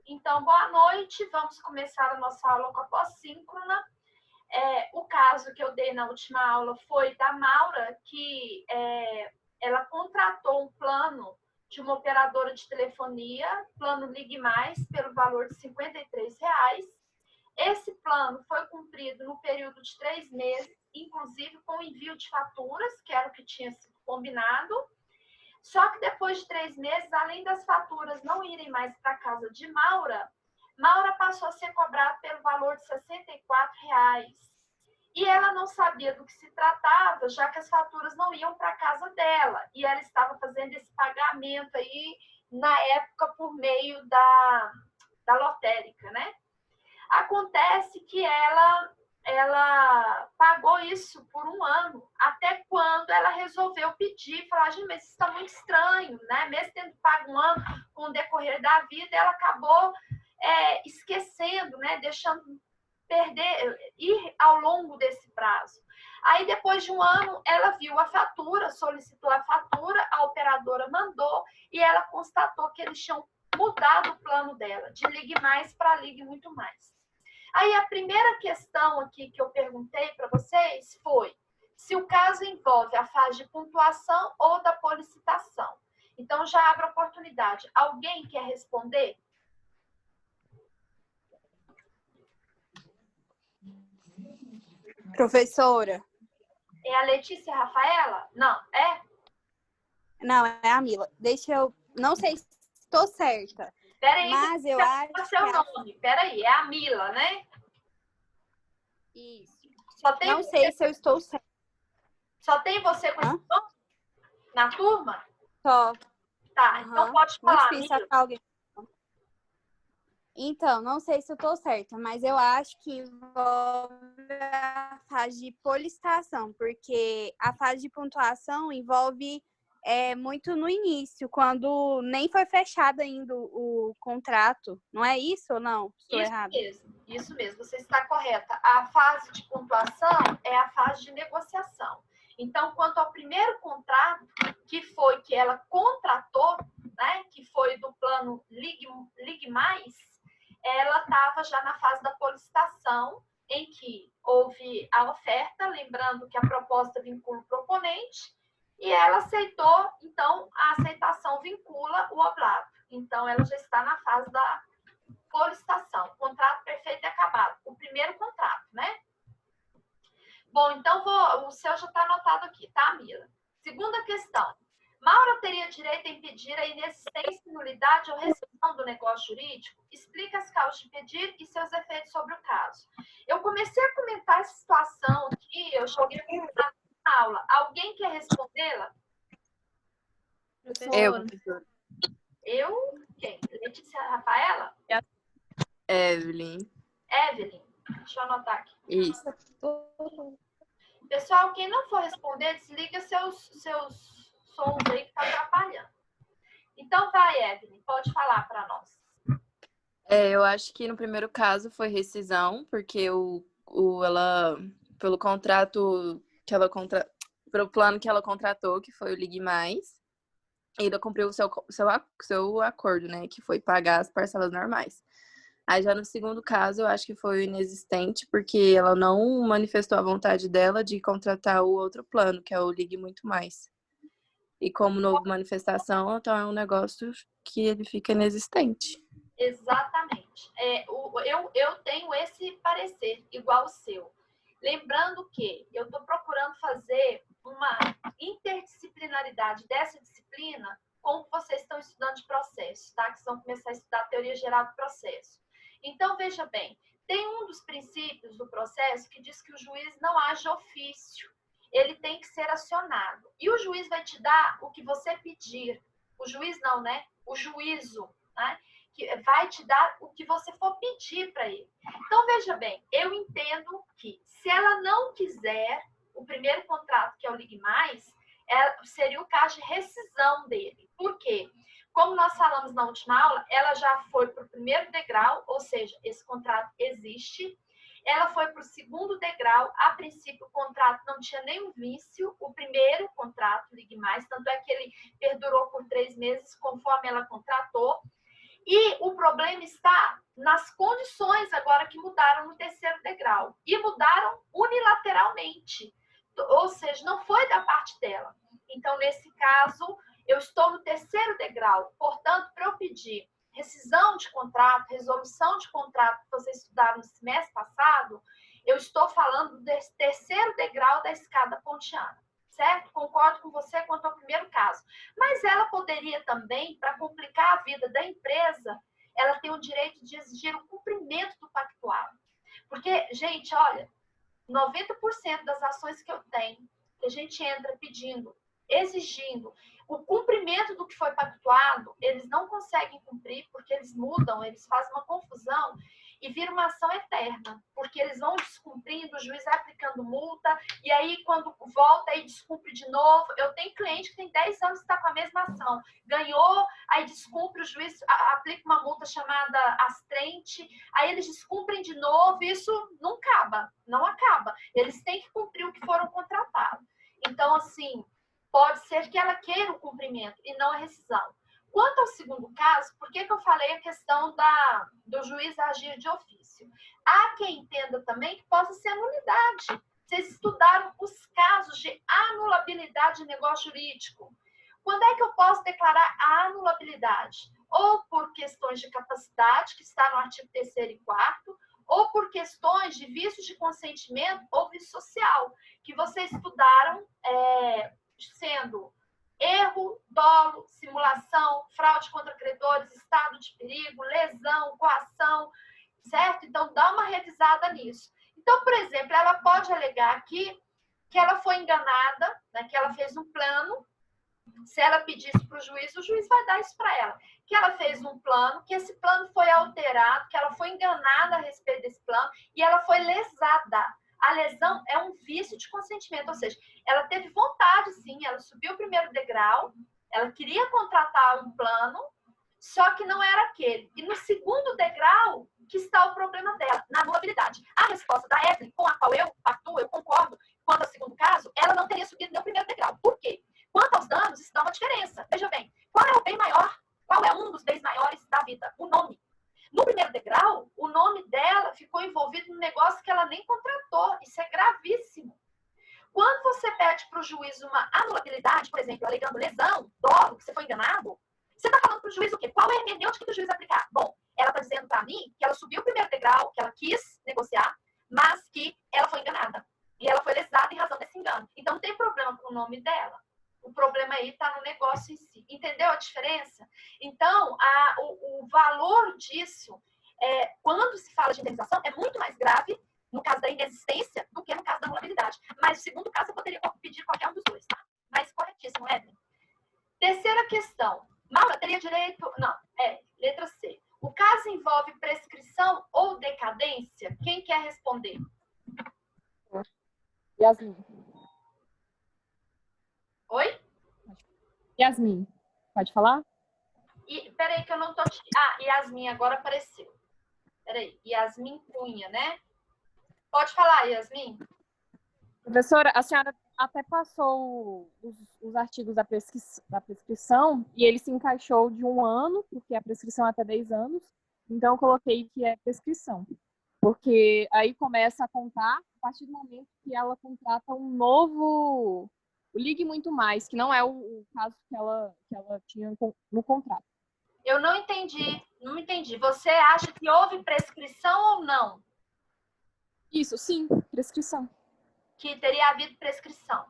Então, boa noite. Vamos começar a nossa aula com a pós-síncrona. O caso que eu dei na última aula foi da Maura, que ela contratou um plano de uma operadora de telefonia, plano Ligue Mais, pelo valor de R$ 53. Esse plano foi cumprido no período de 3 meses, inclusive com envio de faturas, que era o que tinha sido combinado. Só que depois de 3 meses, além das faturas não irem mais para a casa de Maura, Maura passou a ser cobrada pelo valor de R$ 64. E ela não sabia do que se tratava, já que as faturas não iam para a casa dela. E ela estava fazendo esse pagamento aí, na época, por meio da lotérica, né? Acontece que ela pagou isso por um ano, até quando ela resolveu pedir, falar, gente, mas isso está muito estranho, né? Mesmo tendo pago um ano, com o decorrer da vida, ela acabou esquecendo, né? Deixando ir ao longo desse prazo. Aí, depois de um ano, ela viu a fatura, solicitou a fatura, a operadora mandou e ela constatou que eles tinham mudado o plano dela, de Ligue Mais para Ligue Muito Mais. Aí, a primeira questão aqui que eu perguntei para vocês foi se o caso envolve a fase de pontuação ou da policitação. Então, já abro a oportunidade. Alguém quer responder? Professora. É a Letícia Rafaela? Não, é? Não, é a Mila. Deixa eu... Não sei se estou certa. Peraí, mas eu acho que... seu nome. Peraí, é a Mila, né? Isso. Só tem não sei se eu estou certa. Só tem você com esse nome? Na turma? Só. Tá, então pode falar, muito difícil achar alguém. Então, não sei se eu estou certa, mas eu acho que envolve a fase de policitação, porque a fase de pontuação envolve muito no início, quando nem foi fechado ainda o contrato. Não é isso ou não? Estou errada? Isso mesmo, você está correta. A fase de pontuação é a fase de negociação. Então, quanto ao primeiro contrato, que foi que ela contratou, né, que foi do plano Ligue Mais, ela estava já na fase da policitação, em que houve a oferta, lembrando que a proposta vincula o proponente, e ela aceitou, então a aceitação vincula o oblato. Então, ela já está na fase da policitação, contrato perfeito e acabado, o primeiro contrato, né? Bom, então o seu já está anotado aqui, tá, Mila? Segunda questão. Maura teria direito a impedir a inexistência, nulidade ou rescisão do negócio jurídico? Explica as causas de impedir e seus efeitos sobre o caso. Eu comecei a comentar essa situação aqui, eu joguei na aula. Alguém quer respondê-la? Professor. Eu? Quem? Letícia Rafaela? Evelyn. Evelyn. Deixa eu anotar aqui. Isso. Pessoal, quem não for responder, desliga seus sons aí que está atrapalhando. Então, vai, Evelyn, pode falar para nós. Eu acho que no primeiro caso foi rescisão, porque ela, pelo contrato que ela pelo plano que ela contratou, que foi o Ligue Mais, ainda cumpriu o seu acordo, né? Que foi pagar as parcelas normais. Aí já no segundo caso, eu acho que foi inexistente, porque ela não manifestou a vontade dela de contratar o outro plano, que é o Ligue Muito Mais. E como não houve manifestação, então é um negócio que ele fica inexistente. Exatamente. Eu tenho esse parecer igual ao seu. Lembrando que eu estou procurando fazer uma interdisciplinaridade dessa disciplina com o que vocês estão estudando de processo, tá? Que vocês vão começar a estudar a teoria geral do processo. Então, veja bem, tem um dos princípios do processo que diz que o juiz não age ofício, ele tem que ser acionado. E o juiz vai te dar o que você pedir. O juiz não, né? O juízo, né? Que vai te dar o que você for pedir para ele. Então, veja bem, eu entendo que se ela não quiser o primeiro contrato, que é o Ligue Mais, seria o caso de rescisão dele. Por quê? Como nós falamos na última aula, ela já foi para o primeiro degrau, ou seja, esse contrato existe. Ela foi para o segundo degrau. A princípio, o contrato não tinha nenhum vício. O primeiro contrato, Ligue Mais, tanto é que ele perdurou por 3 meses, conforme ela contratou. E o problema está nas condições agora que mudaram no terceiro degrau. E mudaram unilateralmente. Ou seja, não foi da parte dela. Então, nesse caso, eu estou no terceiro degrau. Portanto, para eu pedir rescisão de contrato, resolução de contrato que vocês estudaram no semestre passado, eu estou falando desse terceiro degrau da escada pontiana. Certo? Concordo com você quanto ao primeiro caso. Mas ela poderia também, para complicar a vida da empresa, ela tem o direito de exigir o cumprimento do pactuado. Porque, gente, olha, 90% das ações que eu tenho, que a gente entra pedindo, exigindo o cumprimento do que foi pactuado, eles não conseguem cumprir porque eles mudam, eles fazem uma confusão e vira uma ação eterna, porque eles vão descumprindo, o juiz vai aplicando multa, e aí quando volta, aí descumpre de novo. Eu tenho cliente que tem 10 anos que está com a mesma ação, ganhou, aí descumpre, o juiz aplica uma multa chamada astrente, aí eles descumprem de novo, isso não acaba, não acaba. Eles têm que cumprir o que foram contratados. Então, assim, pode ser que ela queira o cumprimento e não a rescisão. Quanto ao segundo caso, por que eu falei a questão do juiz agir de ofício? Há quem entenda também que possa ser nulidade. Vocês estudaram os casos de anulabilidade de negócio jurídico. Quando é que eu posso declarar a anulabilidade? Ou por questões de capacidade, que está no artigo 3º e 4º, ou por questões de vício de consentimento ou vício social, que vocês estudaram sendo erro, dolo, simulação, fraude contra credores, estado de perigo, lesão, coação, certo? Então, dá uma revisada nisso. Então, por exemplo, ela pode alegar aqui que ela foi enganada, né, que ela fez um plano. Se ela pedisse para o juiz vai dar isso para ela. Que ela fez um plano, que esse plano foi alterado, que ela foi enganada a respeito desse plano e ela foi lesada. A lesão é um vício de consentimento, ou seja, ela teve vontade, sim, ela subiu o primeiro degrau, ela queria contratar um plano, só que não era aquele. E no segundo degrau que está o problema dela, na anulabilidade. A resposta da Evelyn, com a qual eu atuo, eu concordo, quanto ao segundo caso, ela não teria subido nem o primeiro degrau. Por quê? Quanto aos danos, isso dá uma diferença. Veja bem, qual é o bem maior? Qual é um dos bens maiores da vida? O nome. No primeiro degrau, o nome dela ficou envolvido num negócio que ela nem contratou. Isso é gravíssimo. Quando você pede para o juiz uma anulabilidade, por exemplo, alegando lesão, dolo, que você foi enganado, você está falando para o juiz o quê? Qual é a hermenêutica que o juiz vai aplicar? Bom, ela está dizendo para mim que ela subiu o primeiro degrau, que ela quis negociar, mas que ela foi enganada. E ela foi lesada em razão desse engano. Então, não tem problema com o nome dela. O problema aí está no negócio em si. Entendeu a diferença? Então, o valor disso, quando se fala de indenização, é muito mais grave no caso da inexistência do que no caso da anulabilidade. Mas o segundo caso, eu poderia pedir qualquer um dos dois, tá? Mas corretíssimo, Evelyn. Terceira questão. Maura teria direito... Não, letra C. O caso envolve prescrição ou decadência? Quem quer responder? Yasmin. Oi? Yasmin, pode falar? Peraí que eu não tô... Yasmin agora apareceu. Peraí, Yasmin Cunha, né? Pode falar, Yasmin. Professora, a senhora até passou os artigos da prescrição e ele se encaixou de 1 ano, porque a prescrição é até 10 anos. Então, eu coloquei que é prescrição. Porque aí começa a contar a partir do momento que ela contrata um novo... O Ligue Muito Mais, que não é o caso que ela tinha no contrato. Eu não entendi, não entendi. Você acha que houve prescrição ou não? Isso, sim, prescrição. Que teria havido prescrição.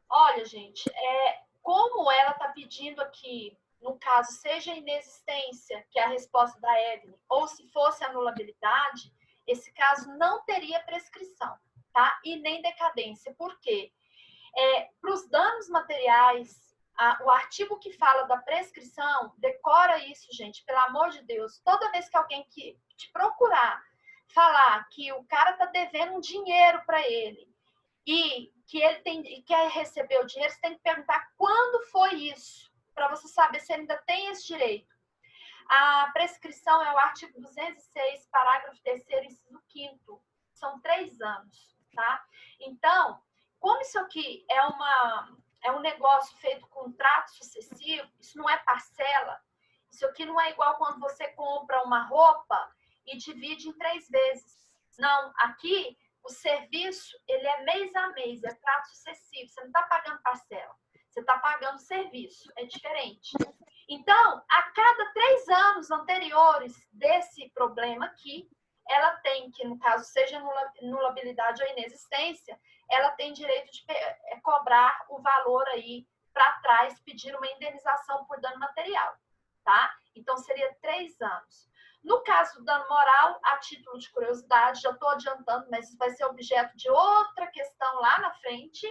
Olha, gente, como ela está pedindo aqui, no caso, seja inexistência, que é a resposta da Evelyn, ou se fosse anulabilidade, esse caso não teria prescrição, tá? E nem decadência. Por quê? Para os danos materiais, o artigo que fala da prescrição, decora isso, gente, pelo amor de Deus. Toda vez que alguém te procurar falar que o cara está devendo um dinheiro para ele e que ele quer receber o dinheiro, você tem que perguntar quando foi isso, para você saber se ele ainda tem esse direito. A prescrição é o artigo 206, parágrafo 3º, inciso 5º. São 3 anos, tá? Então, como isso aqui é um negócio feito com trato sucessivo, isso não é parcela, Isso aqui não é igual quando você compra uma roupa e divide em 3 vezes. Não, aqui o serviço, ele é mês a mês, é prazo sucessivo. Você não está pagando parcela, você está pagando serviço, é diferente. Então, a cada 3 anos anteriores desse problema aqui, ela tem que, no caso, seja nulabilidade ou inexistência, ela tem direito de cobrar o valor aí para trás, pedir uma indenização por dano material, tá? Então, seria 3 anos. No caso do dano moral, a título de curiosidade, já estou adiantando, mas isso vai ser objeto de outra questão lá na frente,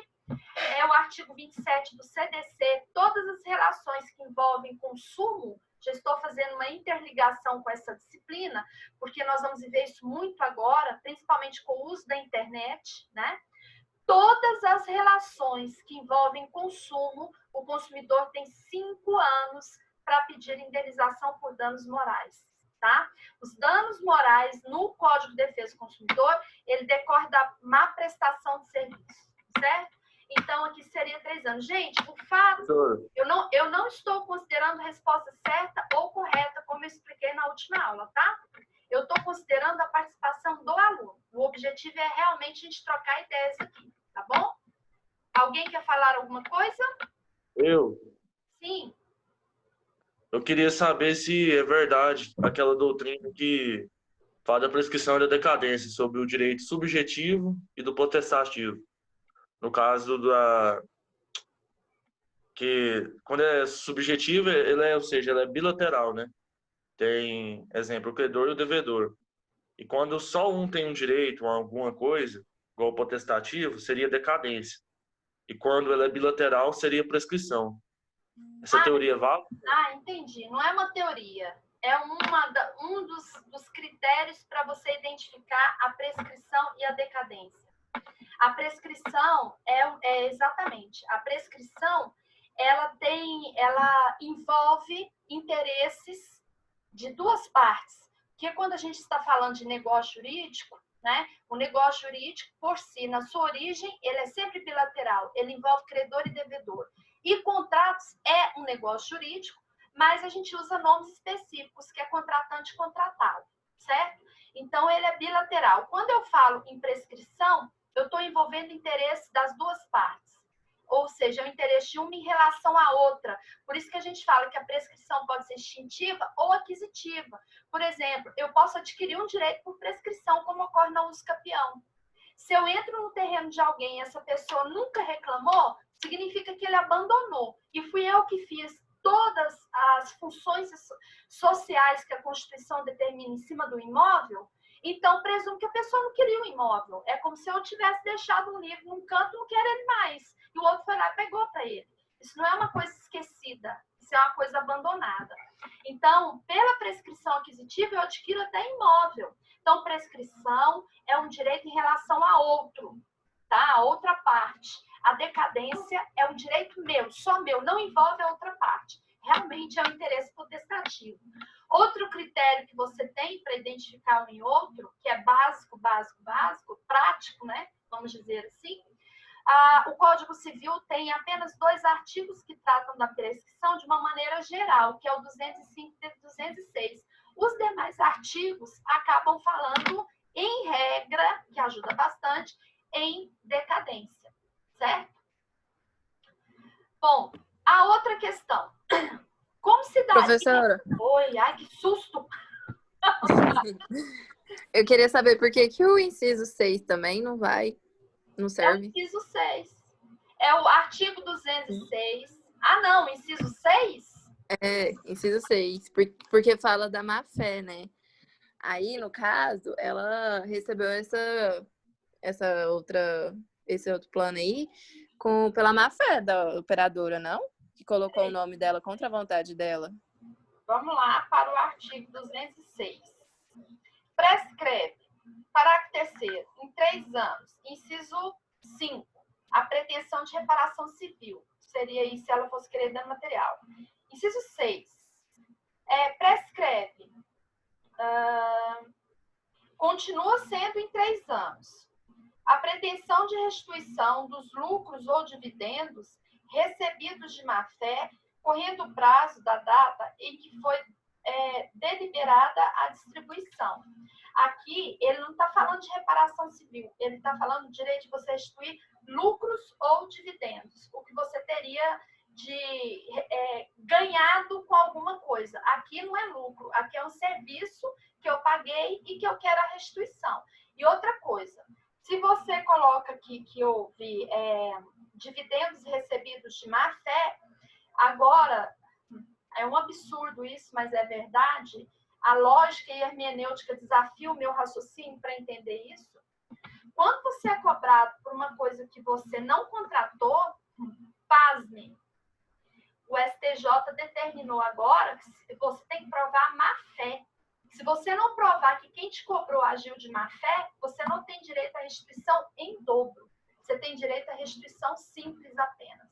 é o artigo 27 do CDC, todas as relações que envolvem consumo, já estou fazendo uma interligação com essa disciplina, porque nós vamos ver isso muito agora, principalmente com o uso da internet, né? Todas as relações que envolvem consumo, o consumidor tem 5 anos para pedir indenização por danos morais, tá? Os danos morais no Código de Defesa do Consumidor, ele decorre da má prestação de serviço, certo? Então, aqui seria 3 anos. Gente, o fato, eu não estou considerando a resposta certa ou correta, como eu expliquei na última aula, tá? Eu estou considerando a participação do aluno. O objetivo é realmente a gente trocar ideias aqui, tá bom? Alguém quer falar alguma coisa? Eu? Sim. Eu queria saber se é verdade aquela doutrina que fala da prescrição e da decadência sobre o direito subjetivo e do potestativo. No caso que quando é subjetivo, ou seja, ela é bilateral, né? Tem, exemplo, o credor e o devedor. E quando só um tem um direito a alguma coisa, igual o potestativo, seria decadência. E quando ela é bilateral, seria prescrição. Essa teoria vale? Entendi. Não é uma teoria. É um dos critérios para você identificar a prescrição e a decadência. A prescrição exatamente. A prescrição ela envolve interesses de 2 partes. Porque quando a gente está falando de negócio jurídico, né? O negócio jurídico, por si, na sua origem, ele é sempre bilateral. Ele envolve credor e devedor. E contratos é um negócio jurídico, mas a gente usa nomes específicos, que é contratante e contratado, certo? Então, ele é bilateral. Quando eu falo em prescrição, eu estou envolvendo interesse das 2 partes. Ou seja, o interesse de uma em relação à outra. Por isso que a gente fala que a prescrição pode ser extintiva ou aquisitiva. Por exemplo, eu posso adquirir um direito por prescrição, como ocorre na uso capião. Se eu entro no terreno de alguém e essa pessoa nunca reclamou, significa que ele abandonou. E fui eu que fiz todas as funções sociais que a Constituição determina em cima do imóvel, então presumo que a pessoa não queria o imóvel. É como se eu tivesse deixado um livro num canto e não quer ele mais. E o outro foi lá e pegou para ele. Isso não é uma coisa esquecida, isso é uma coisa abandonada. Então, pela prescrição aquisitiva, eu adquiro até imóvel. Então, prescrição é um direito em relação a outro, tá? A outra parte. A decadência é um direito meu, só meu, não envolve a outra parte. Realmente é um interesse potestativo. Outro critério que você tem para identificar um em outro, que é básico, prático, né? Vamos dizer assim. O Código Civil tem apenas 2 artigos que tratam da prescrição de uma maneira geral, que é o 205 e 206. Os demais artigos acabam falando, em regra, que ajuda bastante, em decadência, certo? Bom, a outra questão. Como se dá... Professora. Oi, ai, que susto! Eu queria saber por que o inciso 6 também não serve? É o inciso 6. É o artigo 206. Não, inciso 6? É, inciso 6. Porque fala da má-fé, né? Aí, no caso, ela recebeu esse outro plano aí pela má-fé da operadora, não? Que colocou o nome dela contra a vontade dela. Vamos lá para o artigo 206. Prescreve, parágrafo 3º, em 3 anos, inciso 5, a pretensão de reparação civil. Seria aí se ela fosse querer dano material. Inciso 6. Prescreve. Continua sendo em 3 anos. A pretensão de restituição dos lucros ou dividendos recebidos de má-fé correndo o prazo da data em que foi deliberada a distribuição. Aqui, ele não está falando de reparação civil, ele está falando do direito de você restituir lucros ou dividendos, o que você teria de ganhado com alguma coisa. Aqui não é lucro, aqui é um serviço que eu paguei e que eu quero a restituição. E outra coisa, se você coloca aqui que houve dividendos recebidos de má fé, agora, é um absurdo isso, mas é verdade, a lógica e a hermenêutica desafia o meu raciocínio para entender isso. Quando você é cobrado por uma coisa que você não contratou, pasme. O STJ determinou agora que você tem que provar má fé. Se você não provar que quem te cobrou agiu de má fé, você não tem direito à restituição em dobro. Você tem direito à restituição simples apenas.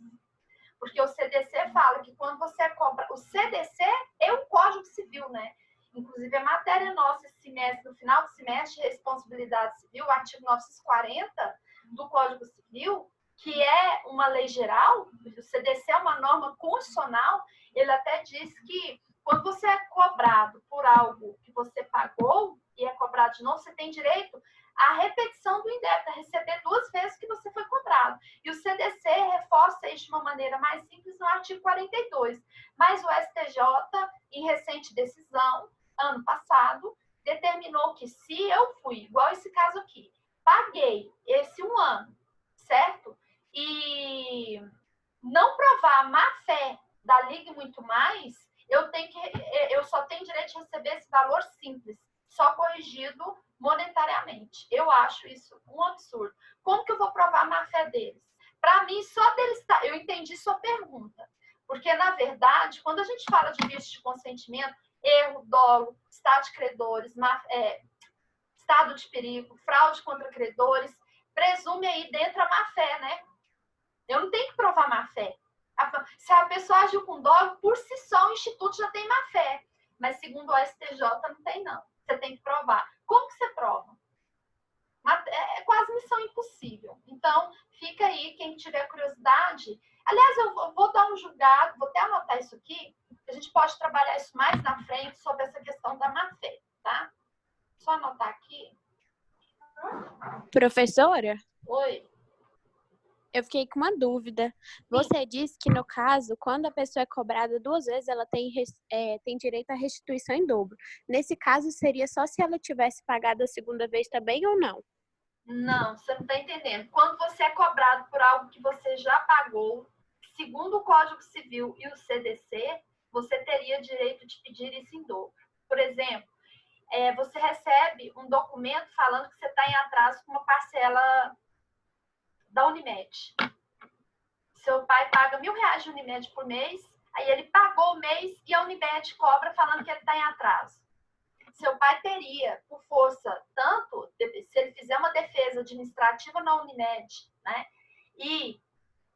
Porque o CDC fala que quando você cobra... O CDC é o Código Civil, né? Inclusive, a matéria nossa esse semestre, no final do semestre, responsabilidade civil, o artigo 940 do Código Civil, que é uma lei geral, o CDC é uma norma constitucional, ele até diz que quando você é cobrado por algo que você pagou e é cobrado de novo, você tem direito à repetição do indébito, a receber 2 vezes que você foi cobrado. E o CDC reforça isso de uma maneira mais simples no artigo 42. Mas o STJ, em recente decisão, ano passado, determinou que se eu fui, igual esse caso aqui, paguei esse 1 ano, certo? E não provar má fé da Ligue Muito Mais, eu só tenho direito de receber esse valor simples, só corrigido monetariamente. Eu acho isso um absurdo. Como que eu vou provar a má fé deles? Para mim, só deles... Eu entendi sua pergunta. Porque, na verdade, quando a gente fala de vício de consentimento, erro, dolo, estado de credores, estado de perigo, fraude contra credores, presume aí dentro a má fé, né? Eu não tenho que provar má fé. Se a pessoa agiu com dolo, por si só o instituto já tem má fé. Mas segundo o STJ, não tem não. Você tem que provar. Como que você prova? É quase missão impossível. Então, fica aí, quem tiver curiosidade. Aliás, eu vou dar um julgado, vou até anotar isso aqui, a gente pode trabalhar isso mais na frente sobre essa questão da má-fé, tá? Só anotar aqui. Professora? Oi. Eu fiquei com uma dúvida. Você disse que, no caso, quando a pessoa é cobrada 2 vezes, ela tem direito à restituição em dobro. Nesse caso, seria só se ela tivesse pagado a segunda vez também ou não? Não, você não está entendendo. Quando você é cobrado por algo que você já pagou, segundo o Código Civil e o CDC, você teria direito de pedir isso em dobro. Por exemplo, você recebe um documento falando que você está em atraso com uma parcela da Unimed. Seu pai paga R$1.000 de Unimed por mês, aí ele pagou o mês e a Unimed cobra falando que ele está em atraso. Seu pai teria, por força, tanto se ele fizer uma defesa administrativa na Unimed, né? E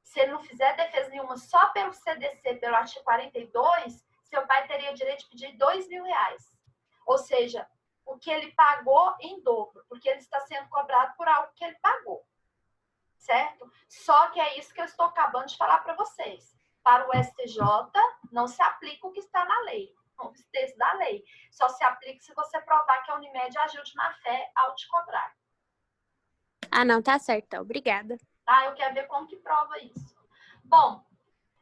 se ele não fizer defesa nenhuma só pelo CDC, pelo artigo 42, seu pai teria direito de pedir R$2.000. Ou seja, o que ele pagou em dobro, porque ele está sendo cobrado por algo que ele pagou. Certo? Só que é isso que eu estou acabando de falar para vocês. Para o STJ, não se aplica o que está na lei, o texto da lei. Só se aplica se você provar que a Unimed agiu de má fé ao te cobrar. Ah, não, tá certo. Obrigada. Tá? Eu quero ver como que prova isso. Bom,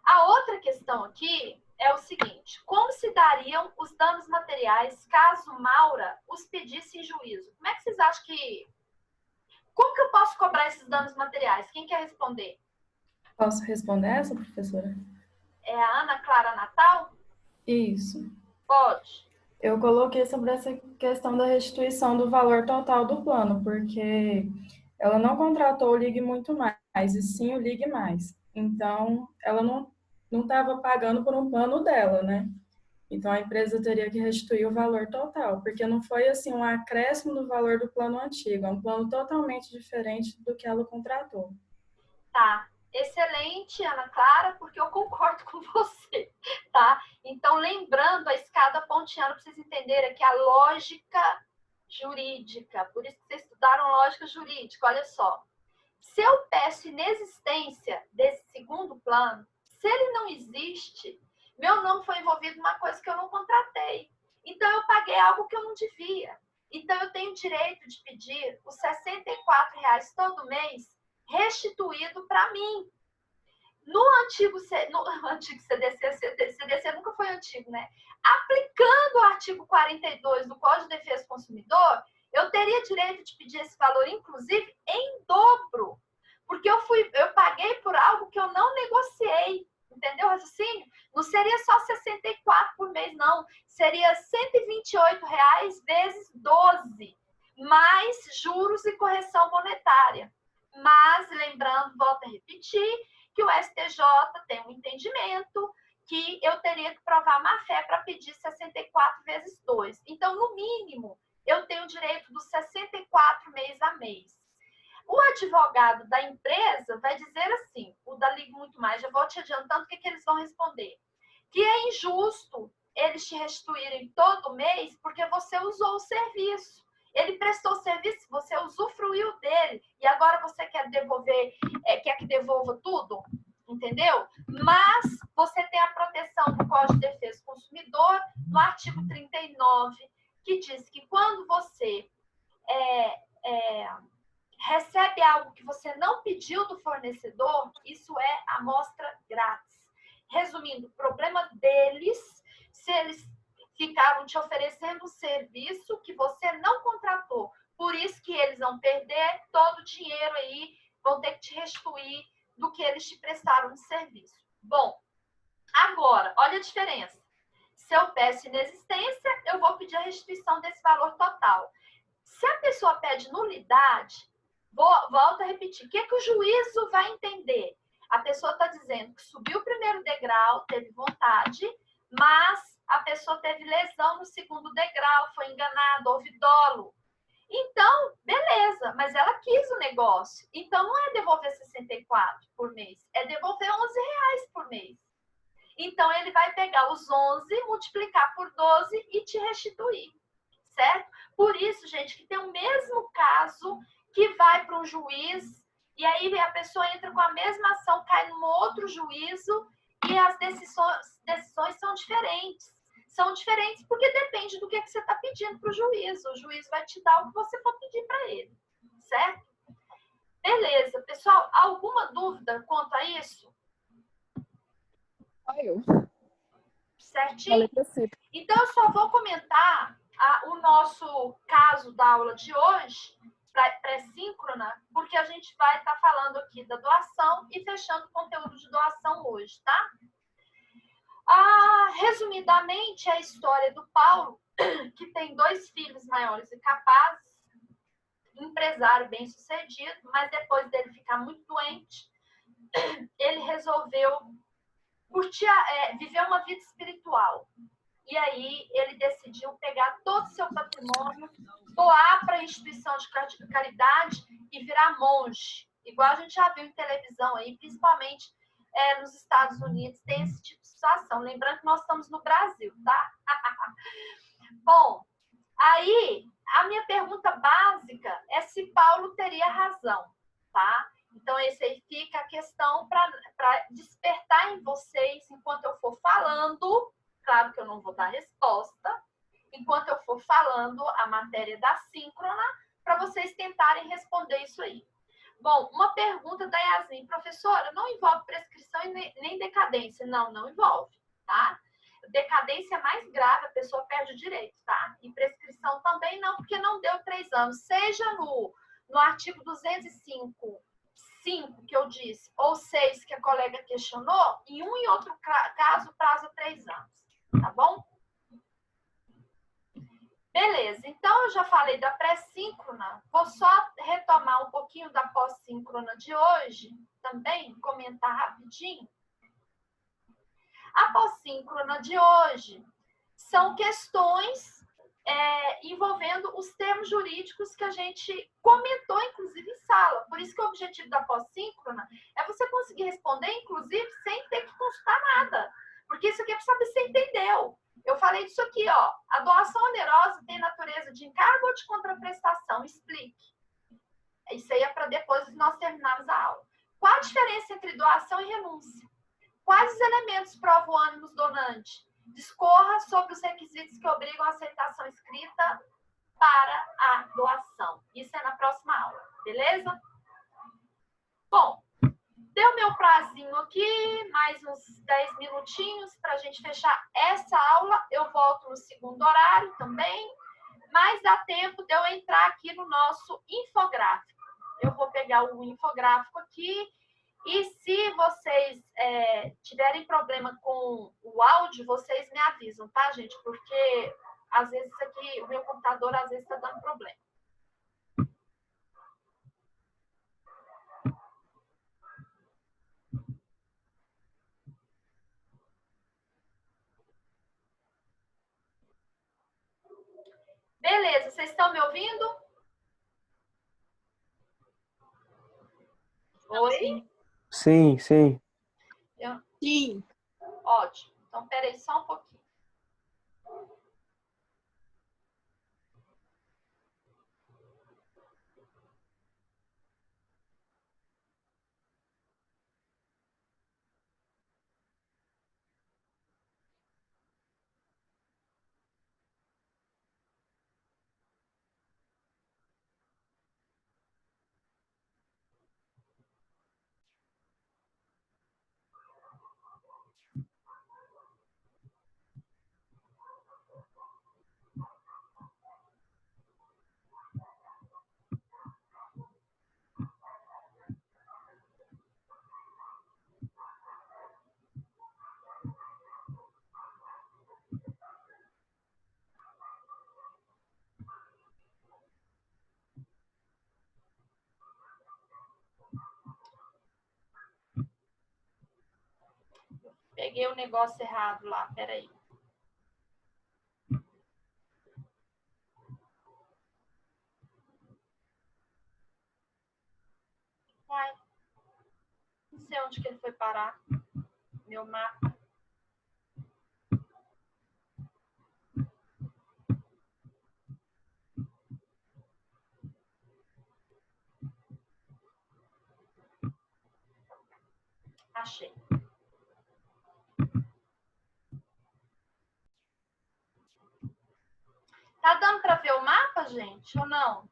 a outra questão aqui é o seguinte: como se dariam os danos materiais caso Maura os pedisse em juízo? Como é que vocês acham que... Como que eu posso cobrar esses danos materiais? Quem quer responder? Posso responder essa, professora? É a Ana Clara Natal? Isso. Pode. Eu coloquei sobre essa questão da restituição do valor total do plano, porque ela não contratou o Ligue Muito Mais, e sim o Ligue Mais. Então, ela não estava pagando por um plano dela, né? Então, a empresa teria que restituir o valor total, porque não foi assim um acréscimo do valor do plano antigo, é um plano totalmente diferente do que ela contratou. Tá. Excelente, Ana Clara, porque eu concordo com você, tá? Então, lembrando a escada pontiana, para vocês entenderem que a lógica jurídica, por isso que vocês estudaram lógica jurídica, olha só. Se eu peço inexistência desse segundo plano, se ele não existe, Meu nome foi envolvido numa coisa que eu não contratei. Então, eu paguei algo que eu não devia. Então, eu tenho o direito de pedir os R$ 64 todo mês restituído para mim. No antigo CDC nunca foi antigo, né? Aplicando o artigo 42 do Código de Defesa do Consumidor, eu teria direito de pedir esse valor, inclusive, em dobro. Porque eu paguei por algo que eu não negociei. Entendeu o raciocínio? Não seria só 64 por mês, não. Seria R$ 128 vezes 12, mais juros e correção monetária. Mas, lembrando, volto a repetir, que o STJ tem um entendimento que eu teria que provar má-fé para pedir 64 vezes 2. Então, no mínimo, eu tenho direito dos 64 mês a mês. O advogado da empresa vai dizer assim, o da Ligue Muito Mais, já vou te adiantando o que eles vão responder. Que é injusto eles te restituírem todo mês porque você usou o serviço. Ele prestou serviço, você usufruiu dele e agora você quer devolver, quer que devolva tudo, entendeu? Mas você tem a proteção do Código de Defesa do Consumidor no artigo 39, que diz que quando você recebe algo que você não pediu do fornecedor, isso é amostra grátis. Resumindo, o problema deles, se eles ficaram te oferecendo um serviço que você não contratou. Por isso que eles vão perder todo o dinheiro aí, vão ter que te restituir do que eles te prestaram de serviço. Bom, agora, olha a diferença. Se eu peço inexistência, eu vou pedir a restituição desse valor total. Se a pessoa pede nulidade, volto a repetir, o que o juízo vai entender? A pessoa está dizendo que subiu o primeiro degrau, teve vontade, mas a pessoa teve lesão no segundo degrau, foi enganada, houve dolo. Então, beleza, mas ela quis o negócio. Então, não é devolver 64 por mês, é devolver R$ 11 por mês. Então, ele vai pegar os 11, multiplicar por 12 e te restituir, certo? Por isso, gente, que tem o mesmo caso que vai para um juiz, e aí a pessoa entra com a mesma ação, cai num outro juízo, e as decisões são diferentes. São diferentes porque depende do que você está pedindo para o juiz. O juiz vai te dar o que você for pedir para ele, certo? Beleza, pessoal, alguma dúvida quanto a isso? Eu. Certinho? Então, eu só vou comentar o nosso caso da aula de hoje, pré-síncrona, porque a gente vai estar falando aqui da doação e fechando o conteúdo de doação hoje, tá? Resumidamente, a história do Paulo, que tem 2 filhos maiores e capazes, empresário bem-sucedido, mas depois dele ficar muito doente, ele resolveu viver uma vida espiritual. E aí ele decidiu pegar todo o seu patrimônio, doar para a instituição de caridade e virar monge. Igual a gente já viu em televisão aí, principalmente nos Estados Unidos, tem esse tipo de situação. Lembrando que nós estamos no Brasil, tá? Bom, aí a minha pergunta básica é se Paulo teria razão, tá? Então, esse aí fica a questão para despertar em vocês, enquanto eu for falando, claro que eu não vou dar resposta, enquanto eu for falando a matéria da síncrona, para vocês tentarem responder isso aí. Bom, uma pergunta da Yasmin. Professora, não envolve prescrição e nem decadência? Não, não envolve, tá? Decadência é mais grave, a pessoa perde o direito, tá? E prescrição também não, porque não deu 3 anos. Seja no artigo 205, 5, que eu disse, ou 6, que a colega questionou, em um e outro caso, prazo 3 anos, tá bom? Beleza, então eu já falei da pré-síncrona, vou só retomar um pouquinho da pós-síncrona de hoje, também, comentar rapidinho. A pós-síncrona de hoje são questões envolvendo os termos jurídicos que a gente comentou, inclusive, em sala. Por isso que o objetivo da pós-síncrona é você conseguir responder, inclusive, sem ter que consultar nada. Porque isso aqui é para saber se você entendeu. Eu falei disso aqui, ó. A doação onerosa tem natureza de encargo ou de contraprestação? Explique. Isso aí é para depois nós terminarmos a aula. Qual a diferença entre doação e renúncia? Quais os elementos provam o ânimo donante? Discorra sobre os requisitos que obrigam a aceitação escrita para a doação. Isso é na próxima aula, beleza? Bom, deu meu prazinho aqui, mais uns 10 minutinhos para a gente fechar essa aula. Eu volto no segundo horário também, mas dá tempo de eu entrar aqui no nosso infográfico. Eu vou pegar o infográfico aqui e se vocês tiverem problema com o áudio, vocês me avisam, tá, gente? Porque às vezes isso aqui, o meu computador às vezes está dando problema. Beleza, vocês estão me ouvindo? Oi? Sim, sim. Sim. Ótimo. Então, peraí só um pouquinho. Peguei o negócio errado lá, peraí. Uai, não sei onde que ele foi parar. Meu mapa. Achei. Tá dando para ver o mapa, gente, ou não?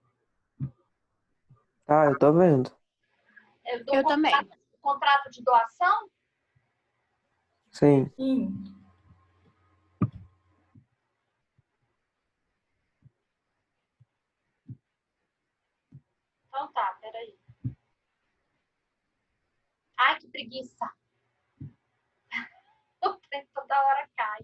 Ah, eu tô vendo. Eu também. Contrato de doação? Sim. Sim. Então tá, peraí. Ai, que preguiça. O trem toda hora cai.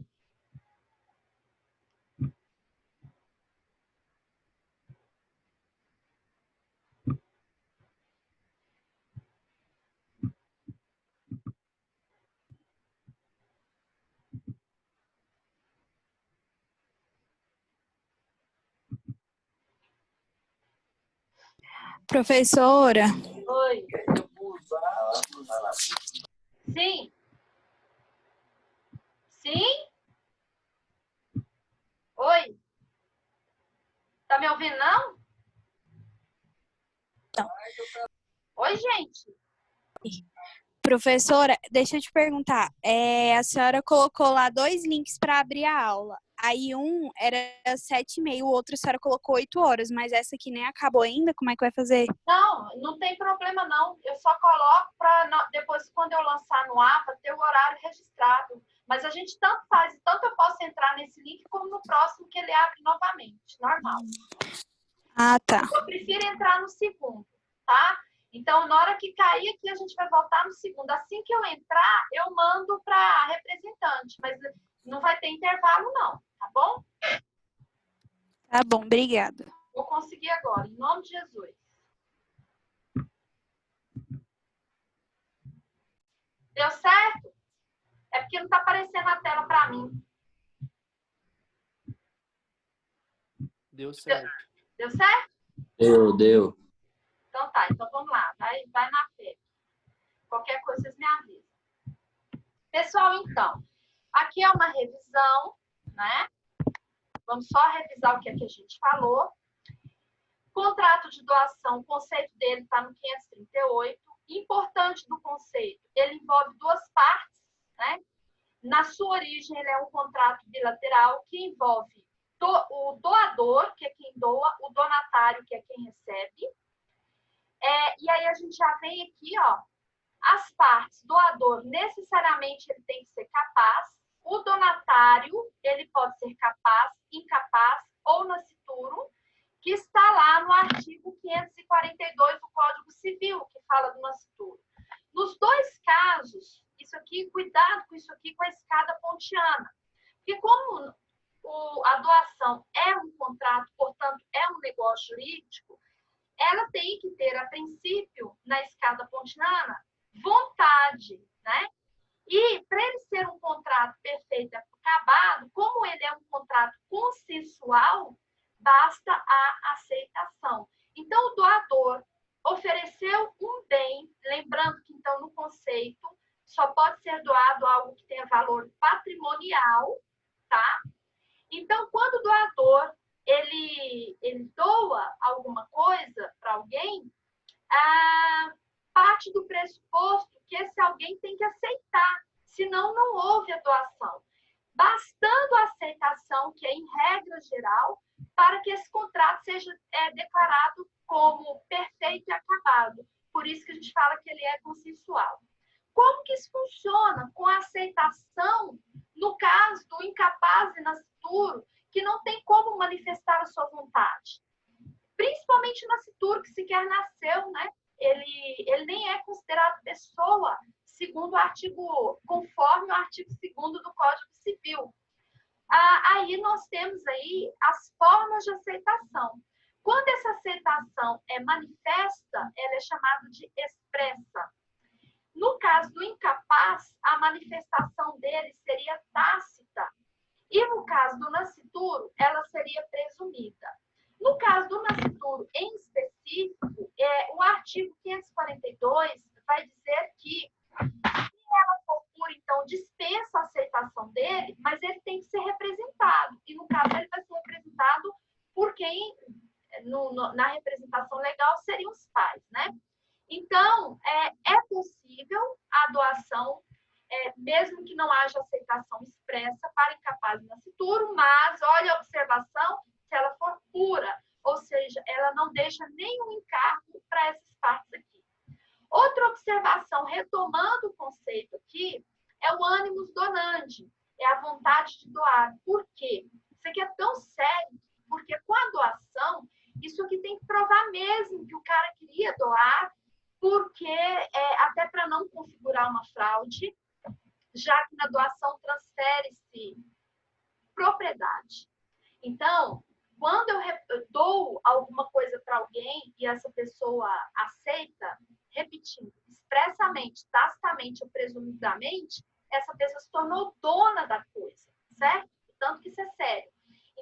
Professora, Oi. Sim. Sim? Oi? Tá me ouvindo, não? Não. Oi, gente. professora, deixa eu te perguntar. A senhora colocou lá 2 links para abrir a aula. Aí um era 7h30, o outro a senhora colocou 8 horas, mas essa aqui nem acabou ainda, como é que vai fazer? Não, não tem problema, não. Eu só coloco para depois, quando eu lançar no APA, ter o horário registrado. Mas a gente tanto faz, tanto eu posso entrar nesse link como no próximo que ele abre novamente, normal. Ah, tá. Eu prefiro entrar no segundo, tá? Então, na hora que cair aqui, a gente vai voltar no segundo. Assim que eu entrar, eu mando para a representante, mas não vai ter intervalo, não, tá bom? Tá bom, obrigada. Vou conseguir agora, em nome de Jesus. Deu certo? É porque não está aparecendo na tela para mim. Deu certo. Deu certo? Deu. Então tá, então vamos lá. Vai na fé. Qualquer coisa, vocês me avisam. Pessoal, então, aqui é uma revisão, né? Vamos só revisar o que é que a gente falou. Contrato de doação, o conceito dele está no 538. Importante do conceito, ele envolve 2 partes, né? Na sua origem, ele é um contrato bilateral que envolve o doador, que é quem doa, o donatário, que é quem recebe. E aí a gente já vem aqui, ó, as partes. Doador, necessariamente, ele tem que ser capaz. O donatário, ele pode ser capaz, incapaz ou nascituro, que está lá no artigo 542 do Código Civil, que fala do nascituro. Nos dois casos, isso aqui, cuidado com isso aqui, com a escada pontiana. Porque como a doação é um contrato, portanto, é um negócio jurídico, ela tem que ter, a princípio, na escada pontiana, vontade, né? E para ele ser um contrato perfeito e acabado, como ele é um contrato consensual, basta a aceitação. Então, o doador ofereceu um bem, lembrando que, então, no conceito, só pode ser doado algo que tenha valor patrimonial, tá? Então, quando o doador ele doa alguma coisa para alguém, parte do pressuposto que esse alguém tem que aceitar, senão não houve a doação. Bastando a aceitação, que é em regra geral, para que esse contrato seja declarado como perfeito e acabado. Por isso que a gente fala que ele é consensual. Como que isso funciona com a aceitação no caso do incapaz e nascituro, que não tem como manifestar a sua vontade? Principalmente o nascituro, que sequer nasceu, né? Ele nem é considerado pessoa, segundo o artigo, conforme o artigo 2º do Código Civil. Aí nós temos aí as formas de aceitação. Quando essa aceitação é manifesta, ela é chamada de expressa. No caso do incapaz, a manifestação dele seria tácita. E no caso do nascituro, ela seria presumida. No caso do nascituro em específico, o artigo 542 vai dizer que, se ela for pura, então dispensa a aceitação dele, mas ele tem que ser representado. E no caso, ele vai ser representado por quem, na representação legal, seriam os pais, né? Então, é possível a doação, mesmo que não haja aceitação expressa para incapaz e nascituro, mas, olha a observação, se ela for pura, ou seja, ela não deixa nenhum encargo para essas partes aqui. Outra observação, retomando o conceito aqui, é o animus donandi, é a vontade de doar. Por quê? Isso aqui é tão sério, porque com a doação, isso aqui tem que provar mesmo que o cara queria doar, porque, até para não configurar uma fraude, já que na doação transfere-se propriedade. Então, quando eu dou alguma coisa para alguém e essa pessoa aceita, repetindo, expressamente, tacitamente ou presumidamente, essa pessoa se tornou dona da coisa, certo? Tanto que isso é sério.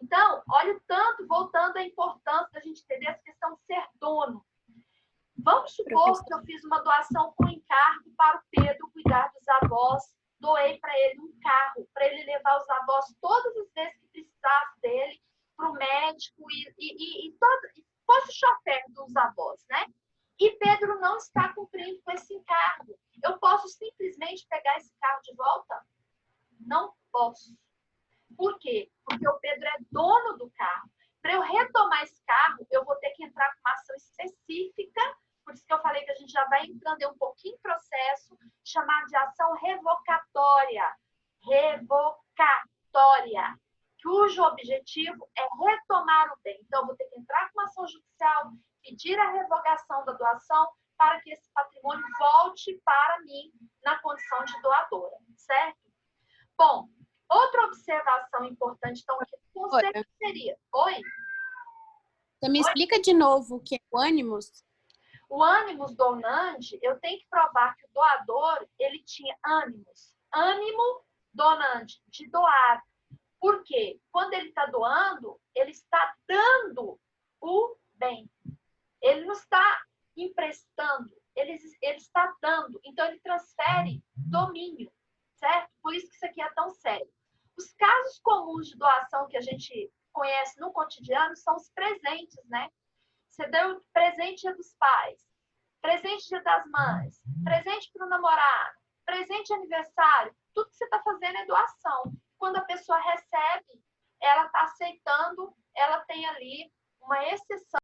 Então, olha o tanto, voltando à importância da gente entender essa questão de ser dono. Vamos supor que eu fiz uma doação com encargo para o Pedro cuidar dos avós, doei para ele um carro, para ele levar os avós todas as vezes que precisasse dele, para o médico e fosse o chofer dos avós, né? E Pedro não está cumprindo com esse encargo. Eu posso simplesmente pegar esse carro de volta? Não posso. Por quê? Porque o Pedro é dono do carro. Para eu retomar esse carro, eu vou ter que entrar com uma ação específica, por isso que eu falei que a gente já vai entrando em um pouquinho processo, chamado de ação revocatória. Revocatória. Cujo objetivo é retomar o bem. Então, eu vou ter que entrar com uma ação judicial, pedir a revogação da doação para que esse patrimônio volte para mim na condição de doadora, certo? Bom, outra observação importante, então, aqui, o conceito seria... Oi? Você me explica de novo o que é o animus? O animus donandi, eu tenho que provar que o doador, ele tinha animus. Ânimo donandi, de doar. Por quê? Quando ele está doando, ele está dando o bem. Ele não está emprestando, ele está dando. Então, ele transfere domínio, certo? Por isso que isso aqui é tão sério. Os casos comuns de doação que a gente conhece no cotidiano são os presentes, né? Você deu presente dia dos pais, presente dia das mães, presente para o namorado, presente de aniversário. tudo que você está fazendo é doação. Quando a pessoa recebe, ela está aceitando, ela tem ali uma exceção